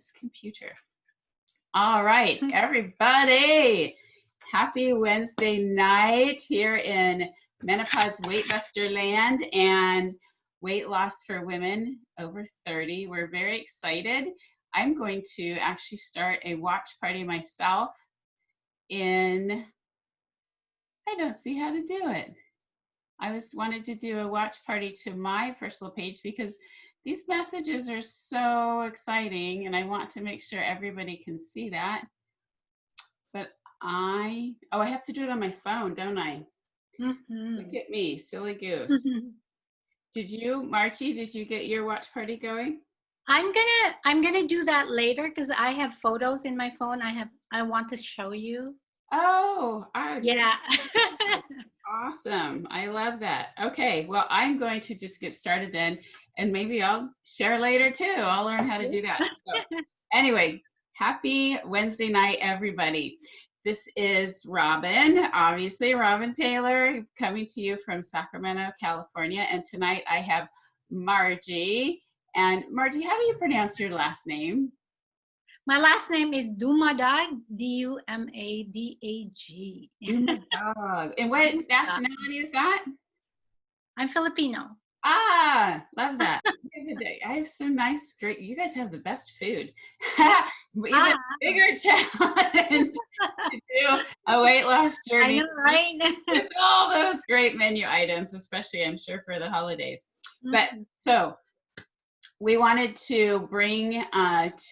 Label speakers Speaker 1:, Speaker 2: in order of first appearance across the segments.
Speaker 1: this computer. All right, everybody. Happy Wednesday night here in Menopause Weight Buster land and weight loss for women over 30. We're very excited. I'm going to actually start a watch party myself I don't see how to do it. I wanted to do a watch party to my personal page because these messages are so exciting and I want to make sure everybody can see that. But I have to do it on my phone, don't I? Look at me, silly goose. Margie, did you get your watch party going?
Speaker 2: I'm gonna do that later because I have photos in my phone. I want to show you.
Speaker 1: Oh,
Speaker 2: yeah.
Speaker 1: Awesome. I love that. Okay, well, I'm going to just get started then, and maybe I'll share later too. I'll learn how to do that. So anyway, happy Wednesday night, everybody. This is Robin, obviously Robin Taylor, coming to you from Sacramento, California. And tonight I have Margie. And Margie, how do you pronounce your last name?
Speaker 2: My last name is Dumadag, D-U-M-A-D-A-G.
Speaker 1: Dumadag. And what nationality is that?
Speaker 2: I'm Filipino.
Speaker 1: Ah, love that. I have some nice, great, you guys have the best food. Even bigger challenge to do a weight loss journey.
Speaker 2: I know, right?
Speaker 1: With all those great menu items, especially I'm sure for the holidays. But so we wanted to bring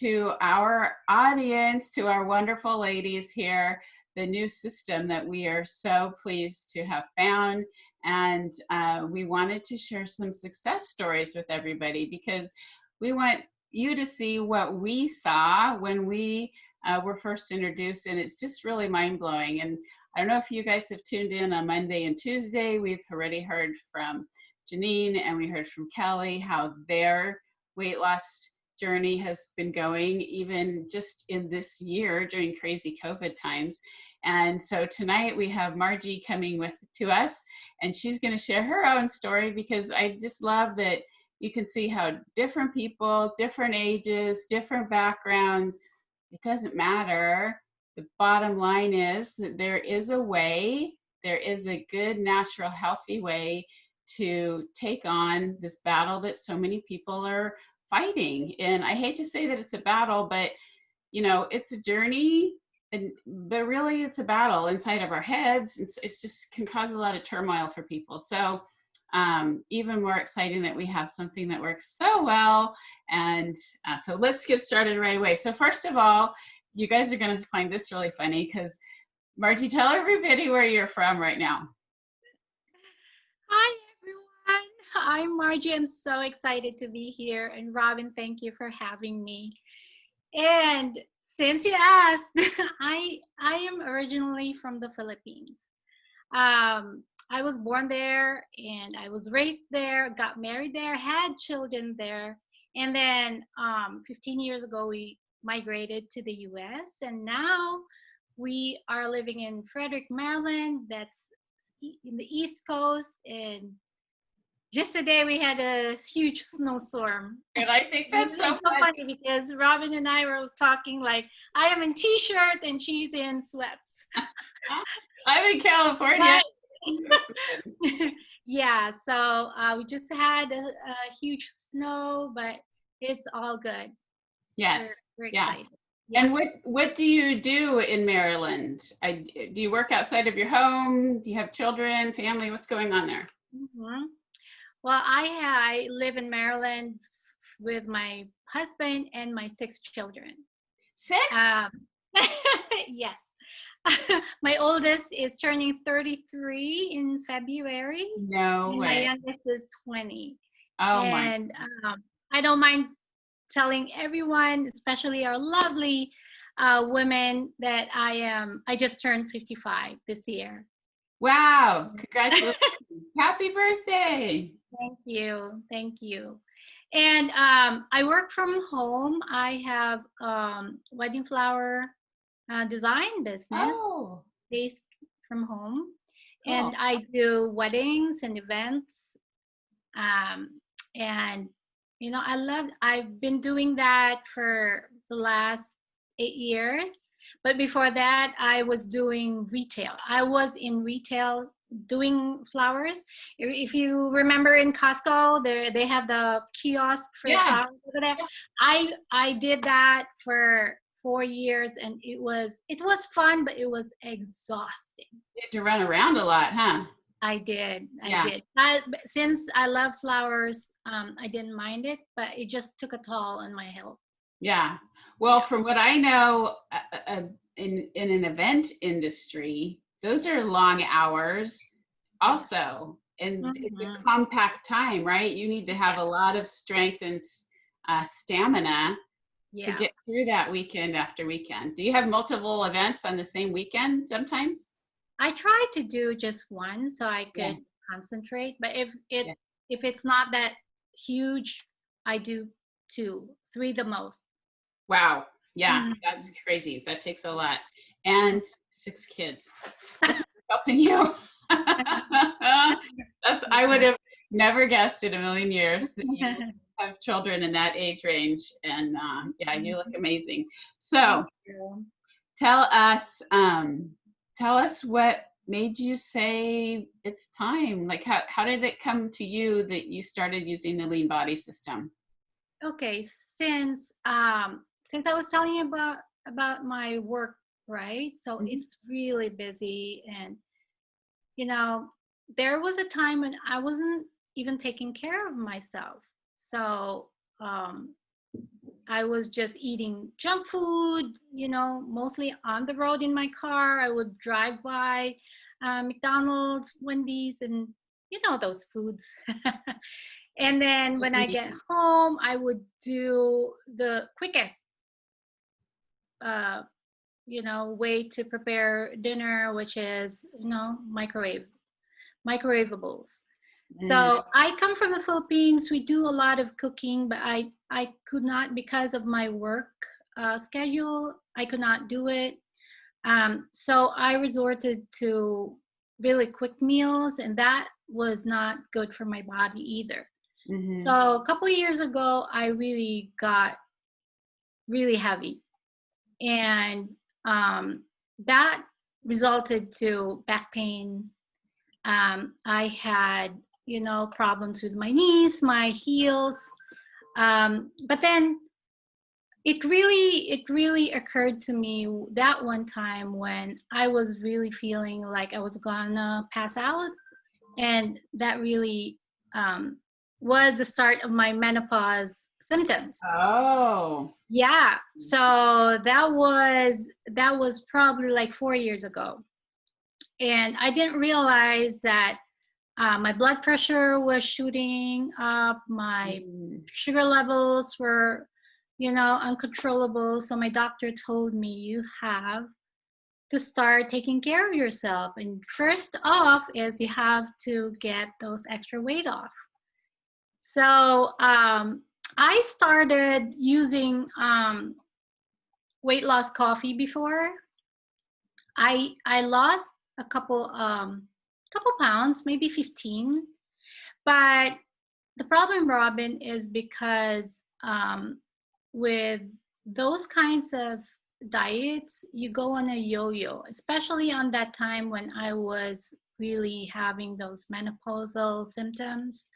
Speaker 1: to our audience, to our wonderful ladies here, the new system that we are so pleased to have found. And we wanted to share some success stories with everybody because we want you to see what we saw when we were first introduced, and it's just really mind-blowing. And I don't know if you guys have tuned in on Monday and Tuesday. We've already heard from Janine and we heard from Kelly how their weight loss journey has been going, even just in this year during crazy COVID times. And so tonight we have Margie coming to us, and she's going to share her own story because I just love that you can see how different people, different ages, different backgrounds, it doesn't matter. The bottom line is that there is a way, there is a good, natural, healthy way to take on this battle that so many people are fighting. And I hate to say that it's a battle, but you know, it's a journey, but really it's a battle inside of our heads. It's just can cause a lot of turmoil for people. So even more exciting that we have something that works so well. And so let's get started right away. So first of all, you guys are going to find this really funny because Margie, tell everybody where you're from right now.
Speaker 2: Hi, everyone. I'm Margie. I'm so excited to be here. And Robin, thank you for having me. And since you asked, I am originally from the Philippines. I was born there and I was raised there, got married there, had children there. And then 15 years ago, we migrated to the US. And now we are living in Frederick, Maryland. That's in the East Coast. And just today we had a huge snowstorm.
Speaker 1: And I think that's so
Speaker 2: funny because Robin and I were talking like I am in t-shirt and she's in sweats.
Speaker 1: I'm in California.
Speaker 2: Yeah, so we just had a huge snow, but it's all good.
Speaker 1: Yes.
Speaker 2: We're excited.
Speaker 1: Yeah. And what do you do in Maryland? Do you work outside of your home? Do you have children, family? What's going on there?
Speaker 2: Well, I live in Maryland with my husband and my 6 children.
Speaker 1: 6?
Speaker 2: Yes. My oldest is turning 33 in February.
Speaker 1: No way.
Speaker 2: My youngest is 20.
Speaker 1: Oh,
Speaker 2: and I don't mind telling everyone, especially our lovely women, that I just turned 55 this year.
Speaker 1: Wow, congratulations. Happy birthday.
Speaker 2: Thank you. Thank you. And I work from home. I have wedding flower design business based from home. Cool. And I do weddings and events. And You know, I've been doing that for the last 8 years. But before that, I was doing retail. I was in retail doing flowers. If you remember in Costco, they have the kiosk for
Speaker 1: Yeah.
Speaker 2: flowers over there.
Speaker 1: Yeah.
Speaker 2: I did that for 4 years, and it was fun, but it was exhausting.
Speaker 1: You had to run around a lot, huh?
Speaker 2: I did. I
Speaker 1: Yeah.
Speaker 2: did. Since I love flowers, I didn't mind it, but it just took a toll on my health.
Speaker 1: Yeah. Well,
Speaker 2: Yeah.
Speaker 1: from what I know, in an event industry, those are long hours also, and it's a
Speaker 2: Mhm.
Speaker 1: compact time, right? You need to have
Speaker 2: Yeah.
Speaker 1: a lot of strength and stamina to
Speaker 2: Yeah.
Speaker 1: get through that weekend after weekend. Do you have multiple events on the same weekend sometimes?
Speaker 2: I tried to do just one so I
Speaker 1: Yeah.
Speaker 2: could concentrate, but
Speaker 1: Yeah.
Speaker 2: if it's not that huge, I do two, three the most.
Speaker 1: Wow. Yeah, that's
Speaker 2: Mhm.
Speaker 1: crazy. That takes a lot. And 6 kids. Look who's helping you. That's I would have never guessed in a million years that you have children in that age range. And yeah, you look amazing.
Speaker 2: Thank
Speaker 1: So
Speaker 2: you.
Speaker 1: tell us, tell us what made you say it's time. Like how did it come to you that you started using the lean body system?
Speaker 2: Okay, since I was telling you about my work, right? So
Speaker 1: Mhm.
Speaker 2: it's really busy, and you know, there was a time when I wasn't even taking care of myself. So um, I was just eating junk food, mostly on the road in my car. I would drive by McDonald's, Wendy's, and those foods. And then when I get home, I would do the quickest, uh, way to prepare dinner, which is, microwavables.
Speaker 1: Mm,
Speaker 2: So I come from the Philippines. We do a lot of cooking, but I could not, because of my work schedule. I could not do it. So I resorted to really quick meals, and that was not good for my body either.
Speaker 1: mhm.
Speaker 2: So a couple of years ago, I really got really heavy, and that resulted to back pain. I had, problems with my knees, my heels. But then it really occurred to me that one time when I was really feeling like I was gonna pass out, and that really was the start of my menopause symptoms.
Speaker 1: Oh.
Speaker 2: Yeah, so that was probably like 4 years ago, and I didn't realize that my blood pressure was shooting up, my
Speaker 1: Mm.
Speaker 2: sugar levels were, uncontrollable. So my doctor told me, you have to start taking care of yourself. And first off is you have to get those extra weight off. So I started using weight loss coffee before. I lost a couple pounds, maybe 15. But the problem, Robin, is because with those kinds of diets, you go on a yo-yo, especially on that time when I was really having those menopausal symptoms.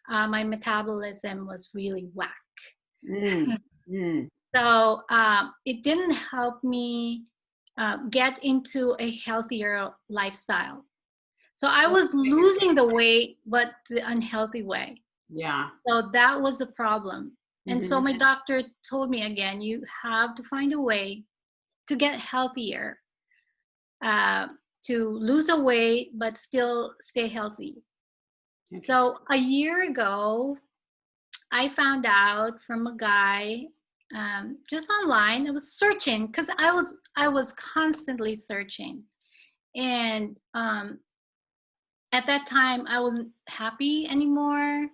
Speaker 2: My metabolism was really whack.
Speaker 1: Mm. Mm.
Speaker 2: So it didn't help me get into a healthier lifestyle. So I
Speaker 1: Well,
Speaker 2: was losing the weight, but the unhealthy way.
Speaker 1: yeah.
Speaker 2: So that was a problem. And so
Speaker 1: Mhm.
Speaker 2: my doctor told me again, you have to find a way to get healthier, uh, to lose a weight, but still stay healthy.
Speaker 1: Interesting.
Speaker 2: So a year ago, I found out from a guy just online. I was searching because I was constantly searching, and at that time I wasn't happy anymore.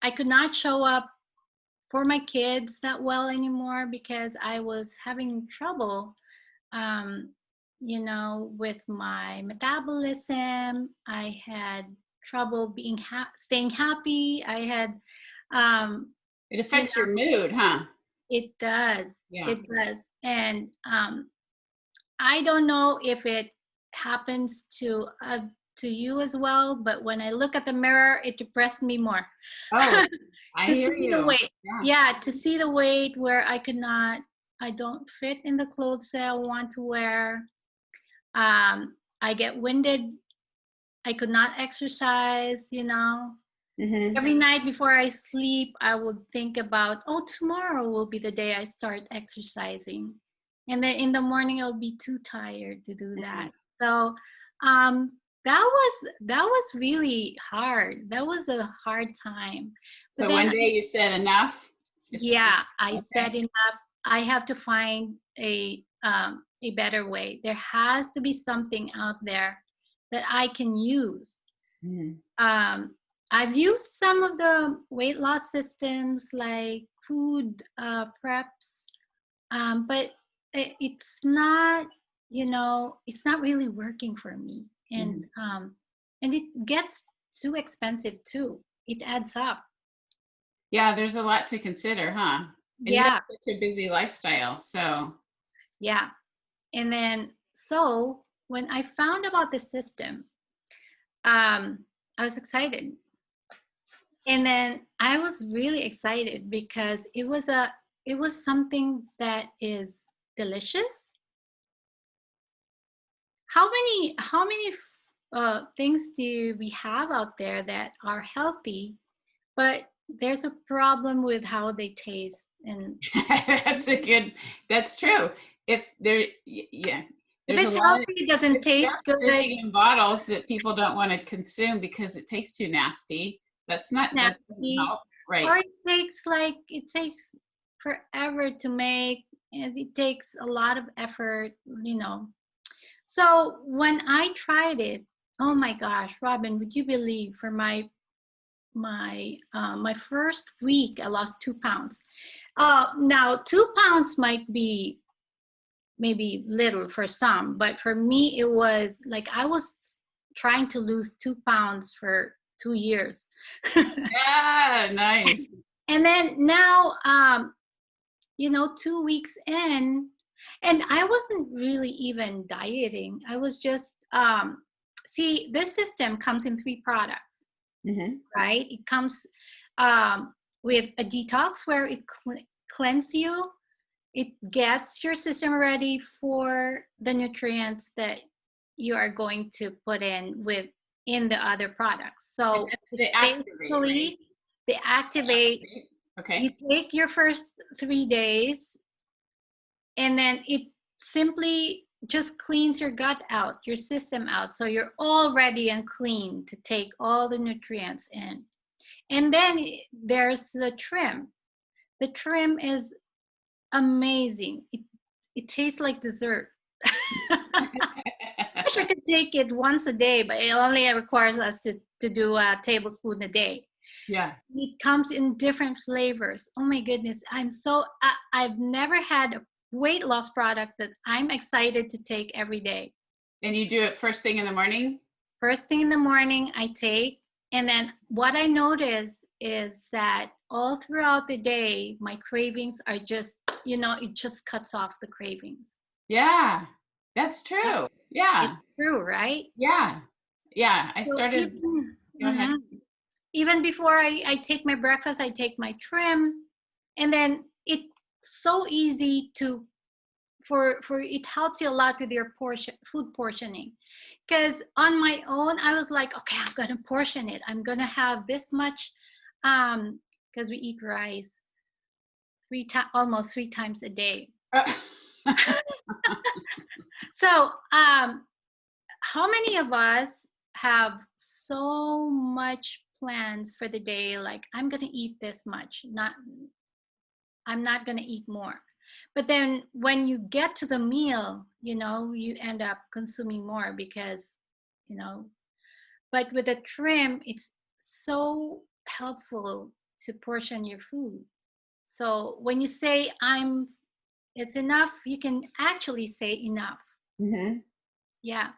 Speaker 2: I could not show up for my kids that well anymore because I was having trouble, um, with my metabolism. I had trouble staying happy. I had
Speaker 1: It
Speaker 2: You
Speaker 1: affects
Speaker 2: know,
Speaker 1: your mood, huh?
Speaker 2: it does.
Speaker 1: Yeah.
Speaker 2: It does. And I don't know if it happens to you as well, but when I look at the mirror, it depressed me more.
Speaker 1: Oh, I
Speaker 2: To
Speaker 1: hear
Speaker 2: see the
Speaker 1: you.
Speaker 2: weight.
Speaker 1: Yeah.
Speaker 2: Yeah, to see the weight where I don't fit in the clothes that I want to wear. I get winded. I could not exercise, you know.
Speaker 1: Mm-hmm.
Speaker 2: Every night before I sleep, I would think about, oh, tomorrow will be the day I start exercising. And then in the morning, I'll be too tired to do
Speaker 1: Mm-hmm.
Speaker 2: that. So um, that was really hard. That was a hard time. But
Speaker 1: So one
Speaker 2: then,
Speaker 1: day you said enough.
Speaker 2: yeah, I said
Speaker 1: Okay.
Speaker 2: enough. I have to find a better way. There has to be something out there that I can use.
Speaker 1: Mm-hmm.
Speaker 2: um, I've used some of the weight loss systems like food preps, but it's not, it's not really working for me,
Speaker 1: Mm-hmm.
Speaker 2: and it gets too expensive too. It adds up.
Speaker 1: Yeah, there's a lot to consider, huh? And you have
Speaker 2: Yeah,
Speaker 1: such a busy lifestyle, so.
Speaker 2: yeah. And then so when I found about the system, um, I was excited. And then I was really excited because it was something that is delicious. How many things do we have out there that are healthy, but there's a problem with how they taste, and
Speaker 1: That's true. If there, yeah,
Speaker 2: if
Speaker 1: there's a
Speaker 2: it's
Speaker 1: lot of
Speaker 2: healthy, it doesn't
Speaker 1: good stuff
Speaker 2: taste good.
Speaker 1: sitting in bottles that people don't want to consume because it tastes too nasty. That doesn't
Speaker 2: Nasty,
Speaker 1: help. Right.
Speaker 2: or it takes forever to make, and it takes a lot of effort. So when I tried it, oh my gosh, Robin, would you believe for my first week I lost 2 pounds. Now 2 pounds might be maybe little for some, but for me it was like I was trying to lose 2 pounds for 2 years.
Speaker 1: Yeah, nice.
Speaker 2: And then now 2 weeks in, and I wasn't really even dieting. I was just see, this system comes in 3 products,
Speaker 1: Hmm.
Speaker 2: right? It comes with a detox where it cleanses you. It gets your system ready for the nutrients that you are going to put in the other products.
Speaker 1: And
Speaker 2: So
Speaker 1: that's the activate, right?
Speaker 2: basically they activate.
Speaker 1: Activate.
Speaker 2: You
Speaker 1: Okay.
Speaker 2: take your first 3 days, and then it simply just cleans your gut out, your system out, so you're all ready and clean to take all the nutrients in. And then there's the trim. The trim is amazing. It tastes like dessert. I wish I could take it once a day, but it only requires us to do a tablespoon a day.
Speaker 1: Yeah.
Speaker 2: It comes in different flavors. Oh my goodness. I've never had a weight loss product that I'm excited to take every day.
Speaker 1: And you do it first thing in the morning?
Speaker 2: First thing in the morning, I take, and then what I notice is that all throughout the day, my cravings are just, it just cuts off the cravings.
Speaker 1: Yeah, that's
Speaker 2: Yep.
Speaker 1: true.
Speaker 2: It's
Speaker 1: Yeah.
Speaker 2: true, right?
Speaker 1: Yeah. Yeah. I
Speaker 2: So
Speaker 1: started, go ahead.
Speaker 2: even before I take my breakfast, I take my trim, and then it's so easy for it helps you a lot with your food portioning. Because on my own, I was like, okay, I'm gonna portion it. I'm gonna have this much, because we eat rice almost 3 times a day. So, how many of us have so much plans for the day? Like, I'm gonna eat this much. I'm not gonna eat more. But then when you get to the meal, you end up consuming more because, you know, but with a trim, it's so helpful to portion your food. So when you say it's enough, you can actually say enough.
Speaker 1: Hmm.
Speaker 2: Yeah.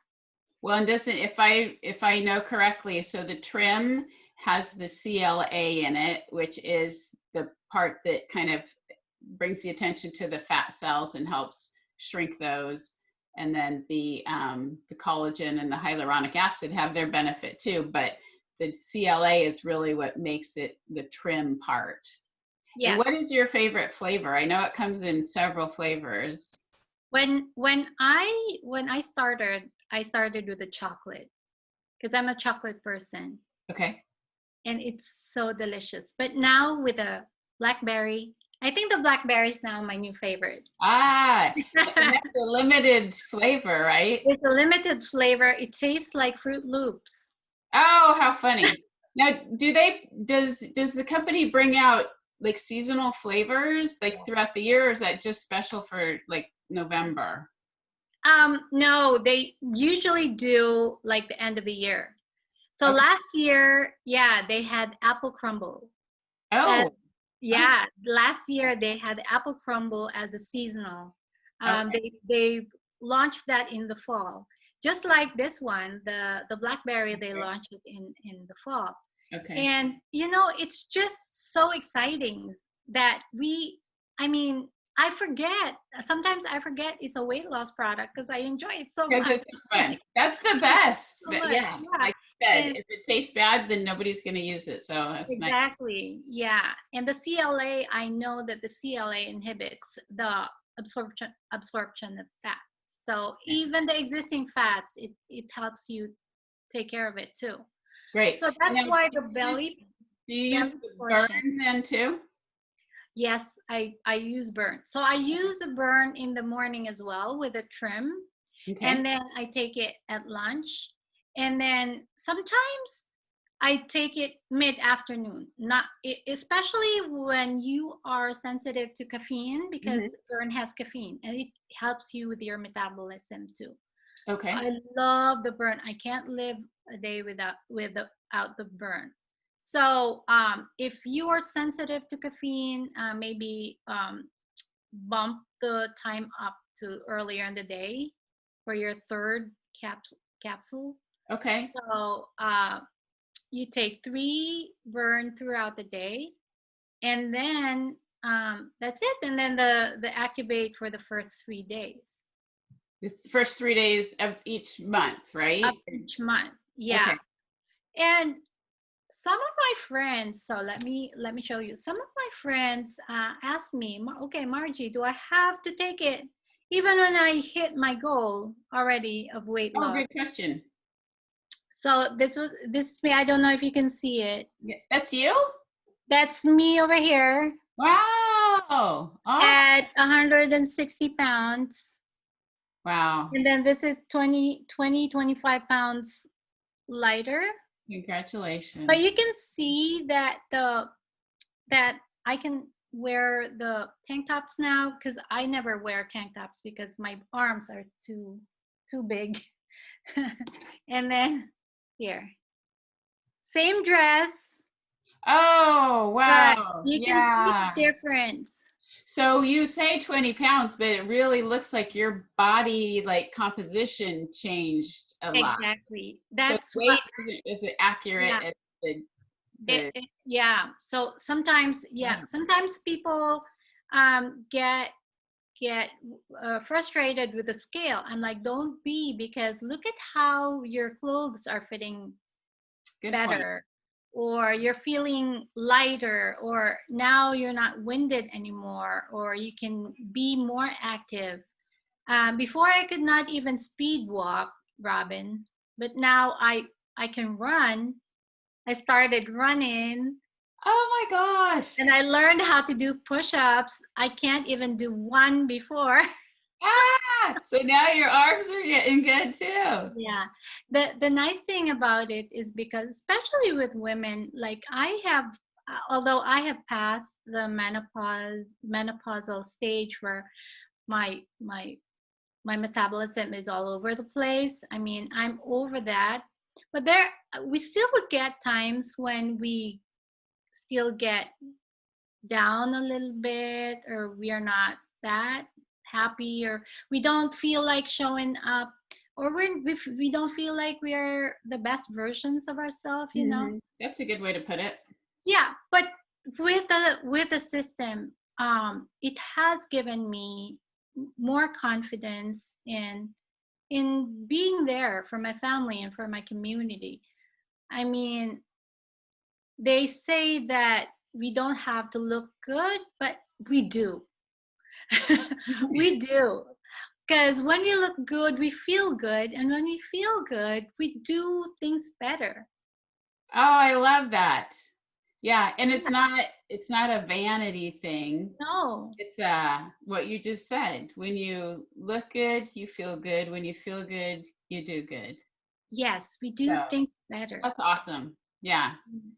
Speaker 1: Well, and doesn't, if I know correctly, so the trim has the CLA in it, which is the part that kind of brings the attention to the fat cells and helps shrink those. And then the collagen and the hyaluronic acid have their benefit too, but the CLA is really what makes it the trim part. And what
Speaker 2: Yes.
Speaker 1: is your favorite flavor? I know it comes in several flavors.
Speaker 2: When I started with the chocolate because I'm a chocolate person
Speaker 1: Okay.
Speaker 2: and it's so delicious. But now with a blackberry, I think the blackberry is now my new favorite.
Speaker 1: Ah, and that's a limited flavor, right?
Speaker 2: It's a limited flavor. It tastes like Fruit Loops.
Speaker 1: Oh, how funny. Now, does the company bring out like seasonal flavors like throughout the year, or is that just special for like November?
Speaker 2: No, they usually do like the end of the year. So
Speaker 1: Okay.
Speaker 2: last year, yeah, they had apple crumble.
Speaker 1: Oh, oh,
Speaker 2: Yeah, last year they had apple crumble as a seasonal.
Speaker 1: okay,
Speaker 2: They launched that in the fall, just like this one, the blackberry. They
Speaker 1: okay,
Speaker 2: launched it in the fall,
Speaker 1: okay.
Speaker 2: and it's just so exciting that I mean, I forget. Sometimes I forget it's a weight loss product because I enjoy it so
Speaker 1: Because
Speaker 2: much.
Speaker 1: it's so fun. That's the best.
Speaker 2: So
Speaker 1: But
Speaker 2: much,
Speaker 1: yeah,
Speaker 2: yeah.
Speaker 1: like you said,
Speaker 2: And
Speaker 1: if it tastes bad, then nobody's going to use it. So that's nice.
Speaker 2: exactly. Yeah. And the CLA, I know that the CLA inhibits the absorption of fat. So
Speaker 1: Okay.
Speaker 2: even the existing fats, it helps you take care of it too.
Speaker 1: Great.
Speaker 2: So
Speaker 1: And
Speaker 2: that's
Speaker 1: now,
Speaker 2: why the belly
Speaker 1: do you use
Speaker 2: belly
Speaker 1: the
Speaker 2: portion.
Speaker 1: burn then too?
Speaker 2: Yes, I use burn. So I use the burn in the morning as well with a trim,
Speaker 1: Okay.
Speaker 2: and then I take it at lunch, and then sometimes I take it mid-afternoon, not especially when you are sensitive to caffeine because
Speaker 1: Hmm.
Speaker 2: burn has caffeine and it helps you with your metabolism too. So
Speaker 1: Okay.
Speaker 2: I love the burn. I can't live a day without the burn. So if you are sensitive to caffeine, maybe bump the time up to earlier in the day for your third capsule.
Speaker 1: Okay.
Speaker 2: So you take 3 burn throughout the day, and then that's it. And then the activate for the first 3 days
Speaker 1: The first 3 days of each month,
Speaker 2: of
Speaker 1: right?
Speaker 2: each month. Yeah.
Speaker 1: Okay.
Speaker 2: And some of my friends, so let me show you. Some of my friends ask me, okay, Margie, do I have to take it even when I hit my goal already of weight
Speaker 1: Oh,
Speaker 2: loss?
Speaker 1: good question.
Speaker 2: So this is me. I don't know if you can see it.
Speaker 1: Yeah, that's you?
Speaker 2: That's me over here
Speaker 1: Wow. Awesome.
Speaker 2: at 160 pounds.
Speaker 1: Wow.
Speaker 2: And then this is 25 pounds lighter. But
Speaker 1: Congratulations.
Speaker 2: you can see that that I can wear the tank tops now because I never wear tank tops because my arms are too big. And then here, same dress,
Speaker 1: Oh,
Speaker 2: but
Speaker 1: wow.
Speaker 2: you can see the
Speaker 1: Yeah.
Speaker 2: difference.
Speaker 1: So you say 20 pounds, but it really looks like your body like composition changed a lot.
Speaker 2: Exactly.
Speaker 1: So
Speaker 2: That's what.
Speaker 1: weight isn't accurate
Speaker 2: Yeah.
Speaker 1: at the
Speaker 2: Yeah. So sometimes, yeah,
Speaker 1: wow.
Speaker 2: sometimes people get frustrated with the scale. I'm like, don't be, because look at how your clothes are fitting
Speaker 1: Good point.
Speaker 2: better, or you're feeling lighter, or now you're not winded anymore, or you can be more active. Before I could not even speed walk, Robin, but now I can run. I started running
Speaker 1: Oh my gosh.
Speaker 2: and I learned how to do push-ups. I can't even do one before.
Speaker 1: Ah, so now your arms are getting good too.
Speaker 2: Yeah. The nice thing about it is because especially with women, like I have although I have passed the menopausal stage where my my my metabolism is all over the place. I mean, I'm over that. But there we still would get times when we still get down a little bit, or we are not that happy, or we don't feel like showing up. or when we don't feel like we are the best versions of ourselves, you know.
Speaker 1: That's a good way to put it.
Speaker 2: Yeah, but with the system, it has given me more confidence in being there for my family and for my community. I mean, they say that we don't have to look good, but we do. We do. Because when we look good, we feel good. And when we feel good, we do things better.
Speaker 1: Oh, I love that. Yeah, and
Speaker 2: Yeah.
Speaker 1: it's not a vanity thing.
Speaker 2: No.
Speaker 1: It's what you just said. When you look good, you feel good. When you feel good, you do good.
Speaker 2: Yes, we do
Speaker 1: So
Speaker 2: things better.
Speaker 1: that's awesome. Yeah.
Speaker 2: Mm.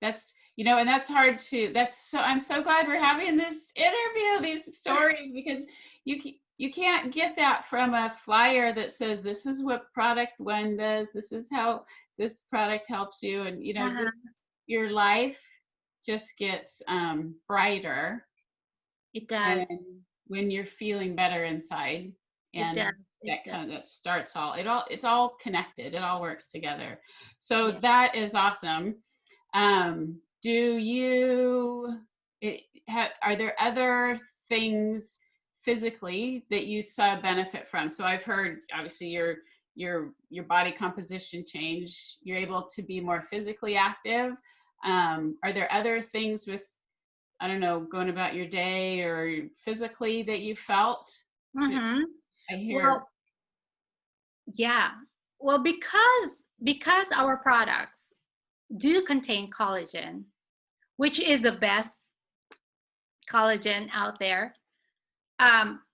Speaker 1: That's, and that's hard to, I'm so glad we're having this interview, these stories, because you can't get that from a flyer that says this is what product one does, this is how this product helps you, and
Speaker 2: Uh-huh.
Speaker 1: your life just gets brighter
Speaker 2: It does.
Speaker 1: when you're feeling better inside,
Speaker 2: It
Speaker 1: and
Speaker 2: does. It does.
Speaker 1: that starts it's all connected, it all works together. So
Speaker 2: Yeah.
Speaker 1: that is awesome. Do you are there other things physically that you saw benefit from? So I've heard obviously your body composition change, you're able to be more physically active. Are there other things with, I don't know, going about your day or physically that you felt?
Speaker 2: Mm-hmm.
Speaker 1: I hear.
Speaker 2: Well, yeah. Well, because our products do contain collagen, which is the best collagen out there.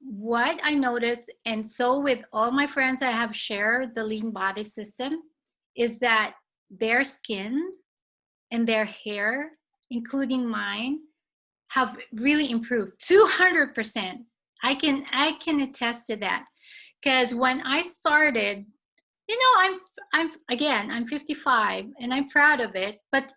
Speaker 2: What I noticed, and so with all my friends I have shared the lean body system, is that their skin and their hair, including mine, have really improved 200%. I can attest to that, because when I started, I'm 55 and I'm proud of it, but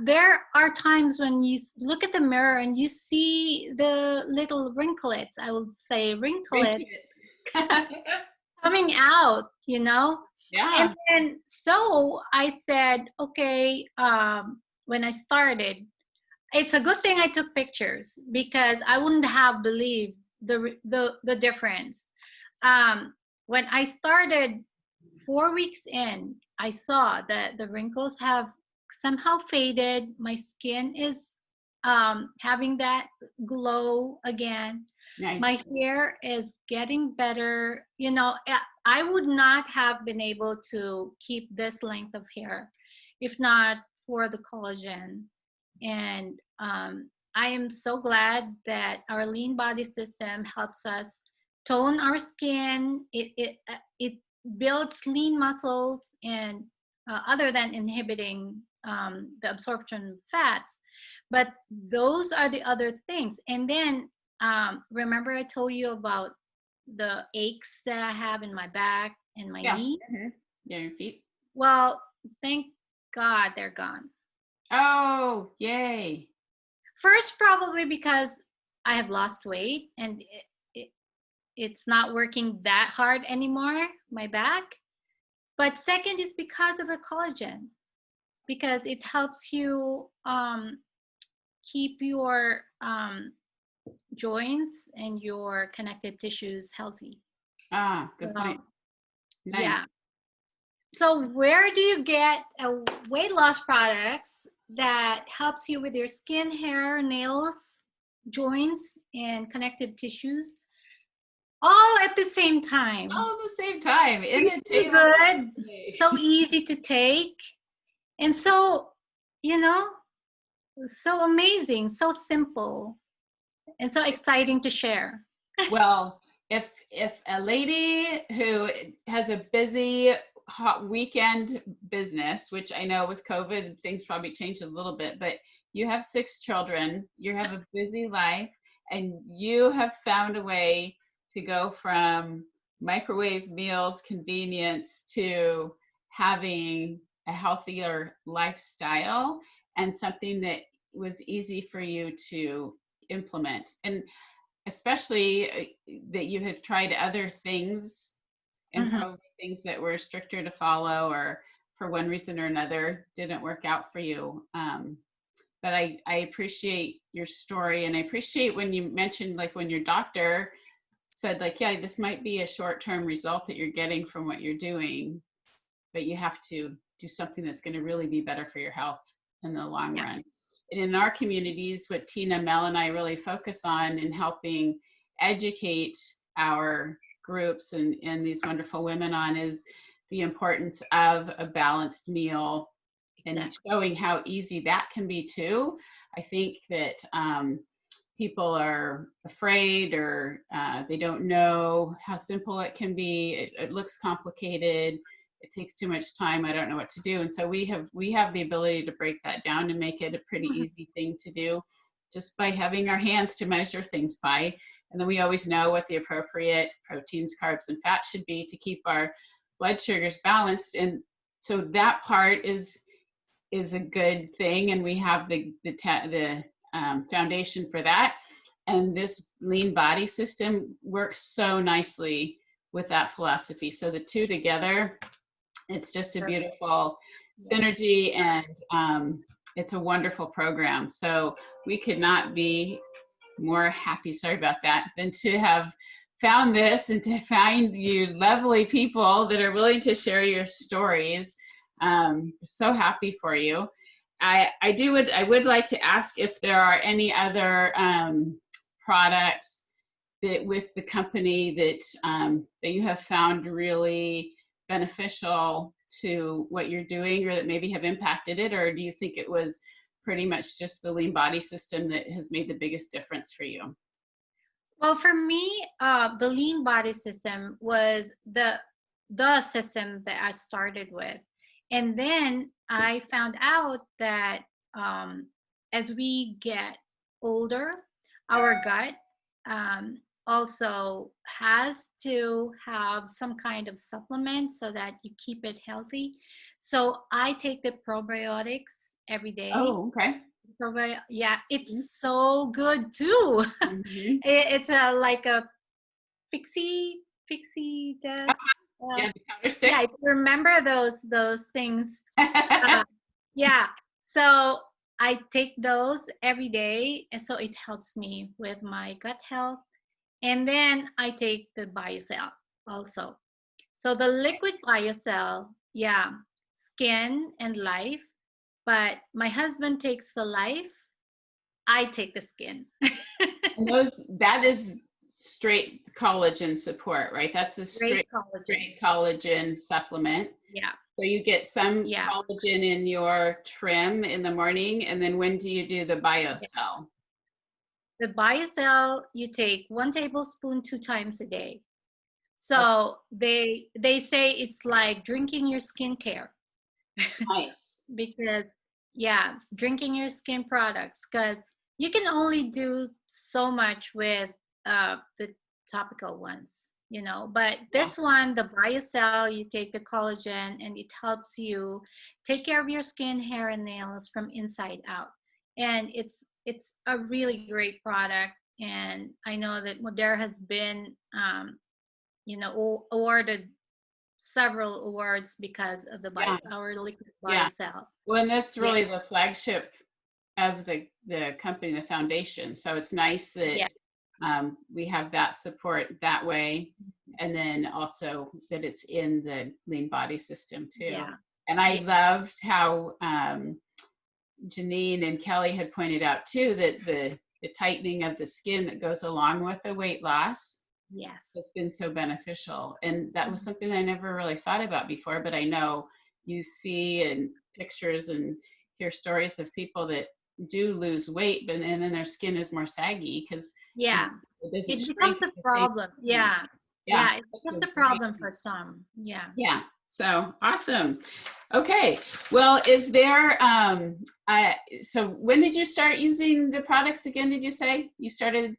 Speaker 2: there are times when you look at the mirror and you see the little wrinklets, I will say wrinklets coming out,
Speaker 1: Yeah.
Speaker 2: and then so I said, okay, when I started, it's a good thing I took pictures, because I wouldn't have believed the difference. When I started 4 weeks in, I saw that the wrinkles have somehow faded. My skin is having that glow again. My
Speaker 1: Nice.
Speaker 2: hair is getting better. I would not have been able to keep this length of hair if not for the collagen. And I am so glad that our lean body system helps us tone our skin. It builds lean muscles, and other than inhibiting the absorption of fats. But those are the other things. And then remember I told you about the aches that I have in my back and my
Speaker 1: Yeah.
Speaker 2: knee?
Speaker 1: Yeah, your feet.
Speaker 2: Well, thank God they're gone.
Speaker 1: Oh, yay.
Speaker 2: First, probably because I have lost weight and it's not working that hard anymore, my back. But second is because of the collagen, because it helps you keep your joints and your connective tissues healthy.
Speaker 1: Ah, good point.
Speaker 2: So,
Speaker 1: Nice.
Speaker 2: yeah. So where do you get weight loss products that helps you with your skin, hair, nails, joints, and connective tissues all at the same time?
Speaker 1: All at the same time in a
Speaker 2: So
Speaker 1: table.
Speaker 2: good, so easy to take, and so, you know, so amazing, so simple, and so exciting to share.
Speaker 1: Well, if a lady who has a busy hot weekend business, which I know with COVID things probably changed a little bit, but you have 6 children, you have a busy life, and you have found a way to go from microwave meals, convenience, to having a healthier lifestyle and something that was easy for you to implement. And especially that you have tried other things and probably things that were stricter to follow or for one reason or another didn't work out for you. But I appreciate your story, and I appreciate when you mentioned like when your doctor said like, yeah, this might be a short-term result that you're getting from what you're doing, but you have to do something that's going to really be better for your health in the long run. And in our communities, what Tina, Mel, and I really focus on in helping educate our groups and these wonderful women on is the importance of a balanced meal and showing how easy that can be too. I think that people are afraid or they don't know how simple it can be. It looks complicated. It takes too much time. I don't know what to do. And so we have the ability to break that down and make it a pretty easy thing to do just by having our hands to measure things by. And then we always know what the appropriate proteins, carbs, and fats should be to keep our blood sugars balanced. And so that part is a good thing. And we have the foundation for that. And this lean body system works so nicely with that philosophy. So the two together, it's just a beautiful synergy, and it's a wonderful program. So we could not be more happy, sorry about that, than to have found this and to find you lovely people that are willing to share your stories. So happy for you. I would like to ask if there are any other products that with the company that you have found really beneficial to what you're doing, or that maybe have impacted it, or do you think it was pretty much just the lean body system that has made the biggest difference for you?
Speaker 2: Well, for me, the lean body system was the system that I started with. And then I found out that as we get older, our gut also has to have some kind of supplement so that you keep it healthy. So I take the probiotics every day.
Speaker 1: Oh, okay.
Speaker 2: Yeah, it's so good too. It's like a pixie dust.
Speaker 1: Yeah, the counter stick.
Speaker 2: Yeah, I remember those things. Yeah, so I take those every day, and so it helps me with my gut health. And then I take the BioCell also. So the liquid BioCell, yeah, skin and life. But my husband takes the life. I take the skin.
Speaker 1: And that is straight collagen support, right? That's a straight collagen supplement.
Speaker 2: Yeah.
Speaker 1: So you get some collagen in your trim in the morning, and then when do you do the BioCell?
Speaker 2: The BioCell, you take 1 tablespoon 2 times a day. So they say it's like drinking your skincare.
Speaker 1: Nice.
Speaker 2: Because drinking your skin products, because you can only do so much with the topical ones, but this one, the BioCell, you take the collagen and it helps you take care of your skin, hair, and nails from inside out. And it's a really great product. And I know that Modera has been awarded several awards because of our liquid BioCell.
Speaker 1: Well, and that's really the flagship of the company, the foundation. So it's nice that we have that support that way, and then also that it's in the lean body system too. Yeah. And I loved how Janine and Kelly had pointed out too that the tightening of the skin that goes along with the weight loss has been so beneficial. And that was something I never really thought about before, but I know you see in pictures and hear stories of people that do lose weight, and then their skin is more saggy because
Speaker 2: it becomes a problem. It becomes a problem for some.
Speaker 1: So awesome. Okay, well, is there so when did you start using the products again? Did you say you started?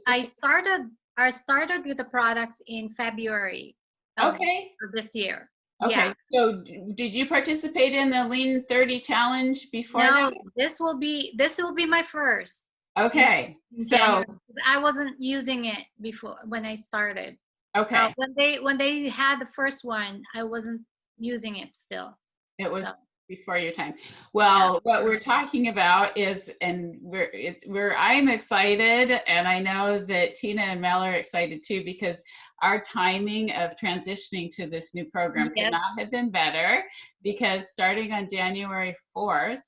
Speaker 2: I started with the products in February of this year.
Speaker 1: Okay, so did you participate in the Lean 30 challenge before that?
Speaker 2: This will be my first.
Speaker 1: Okay, so
Speaker 2: I wasn't using it before when I started.
Speaker 1: Okay.
Speaker 2: When they had the first one, I wasn't using it still.
Speaker 1: It
Speaker 2: So
Speaker 1: was before your time.
Speaker 2: yeah.
Speaker 1: Well, what we're talking about is, and I'm excited, and I know that Tina and Mel are excited too, because our timing of transitioning to this new program could
Speaker 2: Yes.
Speaker 1: not have been better, because starting on January 4th,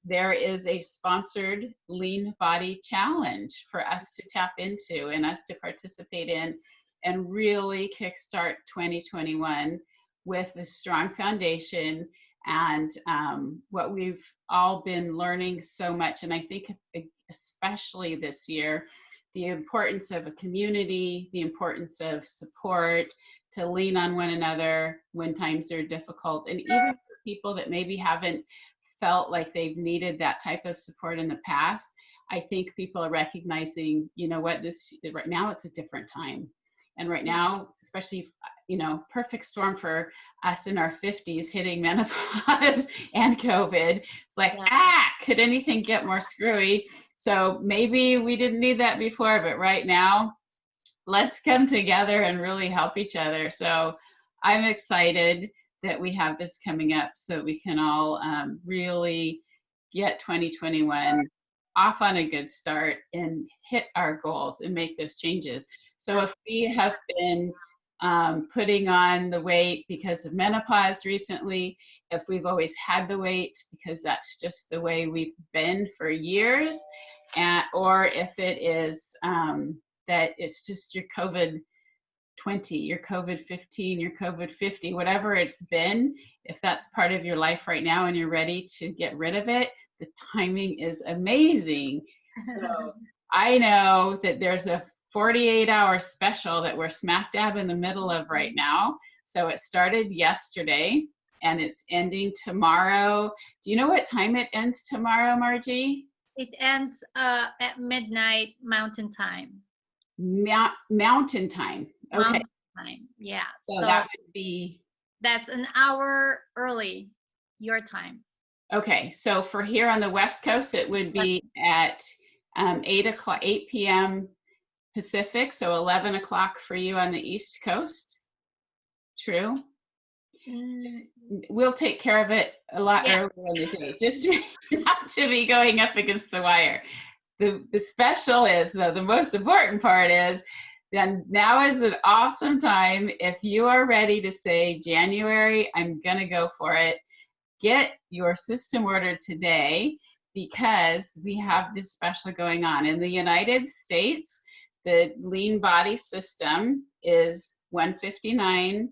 Speaker 1: there is a sponsored lean body challenge for us to tap into and us to participate in and really kickstart 2021 with a strong foundation and what we've all been learning so much. And I think especially this year, the importance of a community, the importance of support, to lean on one another when times are difficult. And even for people that maybe haven't felt like they've needed that type of support in the past, I think people are recognizing, you know what, right now it's a different time. And right now, especially, perfect storm for us in our 50s hitting menopause and COVID. It's like, could anything get more screwy? So maybe we didn't need that before, but right now, let's come together and really help each other. So I'm excited that we have this coming up so that we can all really get 2021 off on a good start and hit our goals and make those changes. So if we have been putting on the weight because of menopause recently, if we've always had the weight because that's just the way we've been for years, or if it is that it's just your COVID 20, your COVID 15, your COVID 50, whatever it's been, if that's part of your life right now and you're ready to get rid of it, the timing is amazing. So I know that there's a 48-hour special that we're smack dab in the middle of right now. So it started yesterday and it's ending tomorrow. Do you know what time it ends tomorrow, Margie?
Speaker 2: It ends at midnight Mountain Time.
Speaker 1: Mountain time. Okay.
Speaker 2: Mountain Time. Yeah.
Speaker 1: So that would be.
Speaker 2: That's an hour early your time.
Speaker 1: Okay. So for here on the West Coast, it would be at 8 p.m. Pacific. So 11 o'clock for you on the East Coast. True. We'll take care of it a lot earlier in the day, just not to be going up against the wire. The special is, though, the most important part is, then now is an awesome time. If you are ready to say, January, I'm going to go for it, get your system ordered today, because we have this special going on. In the United States, the lean body system is $159.99.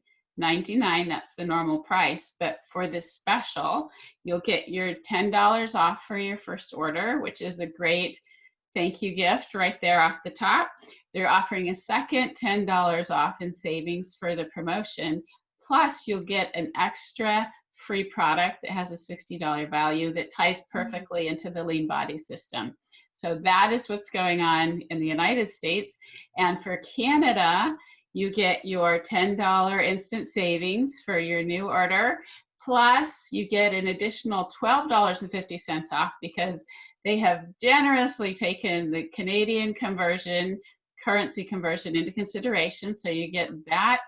Speaker 1: That's the normal price. But for this special, you'll get your $10 off for your first order, which is a great thank you gift right there off the top. They're offering a second $10 off in savings for the promotion. Plus, you'll get an extra free product that has a $60 value that ties perfectly into the lean body system. So that is what's going on in the United States. And for Canada, you get your $10 instant savings for your new order. Plus, you get an additional $12.50 off, because they have generously taken the Canadian currency conversion into consideration. So you get that,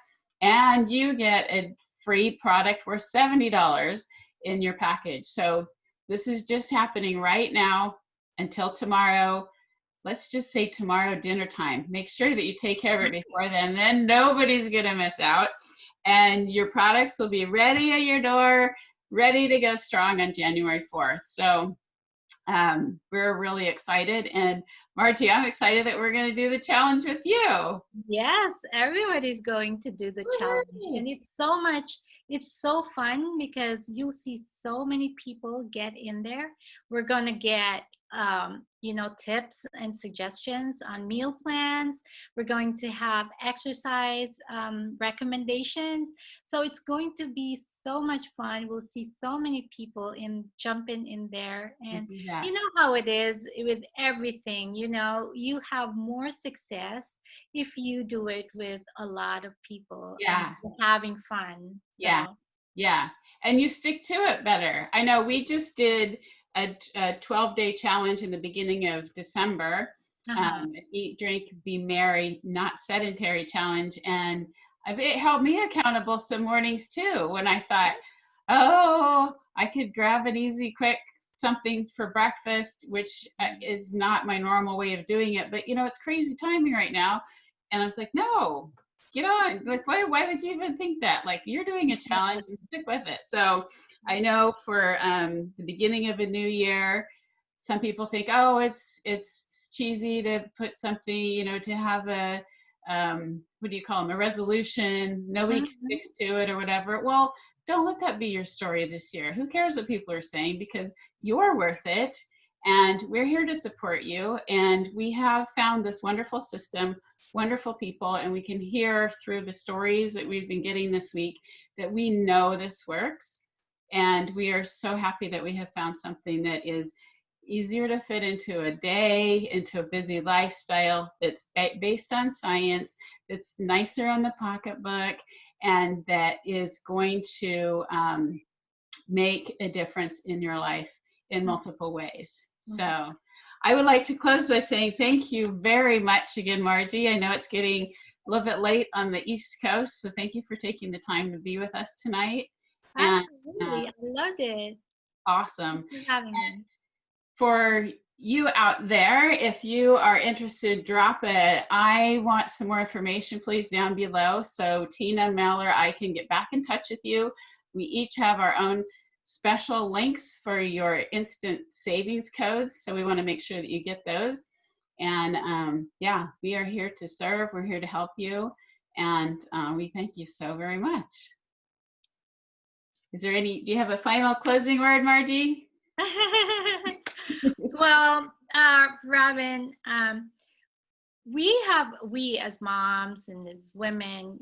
Speaker 1: and you get a free product worth $70 in your package. So this is just happening right now until tomorrow. Let's just say tomorrow dinner time. Make sure that you take care of it before then nobody's gonna miss out. And your products will be ready at your door, ready to go strong on January 4th. So we're really excited. And Margie, I'm excited that we're going to do the challenge with you.
Speaker 2: Yes, everybody's going to do the challenge. And it's so fun, because you'll see so many people get in there. We're going to get tips and suggestions on meal plans. We're going to have exercise recommendations. So it's going to be so much fun. We'll see so many people jumping in there. And you know how it is with everything. You have more success if you do it with a lot of people and having fun. So.
Speaker 1: Yeah. And you stick to it better. I know we just did a 12-day challenge in the beginning of December,
Speaker 2: Uh-huh.
Speaker 1: Eat, drink, be merry, not sedentary challenge. And it held me accountable some mornings too when I thought, oh, I could grab an easy, quick something for breakfast, which is not my normal way of doing it. But it's crazy timing right now. And I was like, no, get on. Like, why would you even think that? Like, you're doing a challenge and stick with it. So I know for the beginning of a new year, some people think, oh, it's cheesy to put something, to have a what do you call them, a resolution. Nobody
Speaker 2: Mhm.
Speaker 1: sticks to it or whatever. Well, don't let that be your story this year. Who cares what people are saying? Because you're worth it, and we're here to support you. And we have found this wonderful system, wonderful people, and we can hear through the stories that we've been getting this week that we know this works. And we are so happy that we have found something that is easier to fit into a day, into a busy lifestyle, that's based on science, that's nicer on the pocketbook, and that is going to make a difference in your life in multiple ways.
Speaker 2: Mhm.
Speaker 1: So I would like to close by saying thank you very much again, Margie. I know it's getting a little bit late on the East Coast, so thank you for taking the time to be with us tonight. And
Speaker 2: Absolutely. I loved it.
Speaker 1: awesome.
Speaker 2: Thanks for having me.
Speaker 1: For you out there, if you are interested, drop it. I want some more information, please, down below so Tina, Mel, or I can get back in touch with you. We each have our own special links for your instant savings codes, so we want to make sure that you get those. And yeah, we are here to serve. We're here to help you, and we thank you so very much. Do you have a final closing word, Margie?
Speaker 2: Well, Robin, we as moms and as women,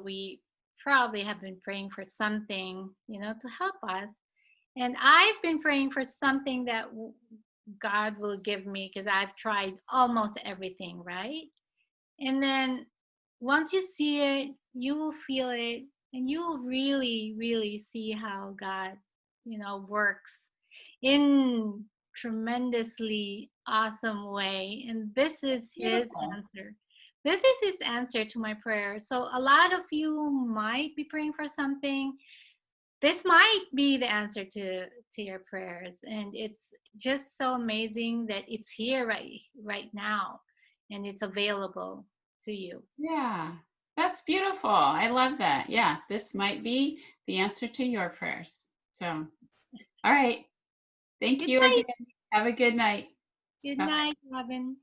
Speaker 2: we probably have been praying for something, to help us. And I've been praying for something that God will give me because I've tried almost everything, right? And then once you see it, you will feel it, and you will really, really see how God, works in tremendously awesome way. And this is his
Speaker 1: Beautiful.
Speaker 2: answer. This is his answer to my prayer. So a lot of you might be praying for something. This might be the answer to your prayers, and it's just so amazing that it's here right now, and it's available to you.
Speaker 1: Yeah, that's beautiful. I love that. Yeah, this might be the answer to your prayers. So, all right. Thank
Speaker 2: Good
Speaker 1: you
Speaker 2: night.
Speaker 1: again. Have a good night.
Speaker 2: Good
Speaker 1: Bye.
Speaker 2: night, Robin.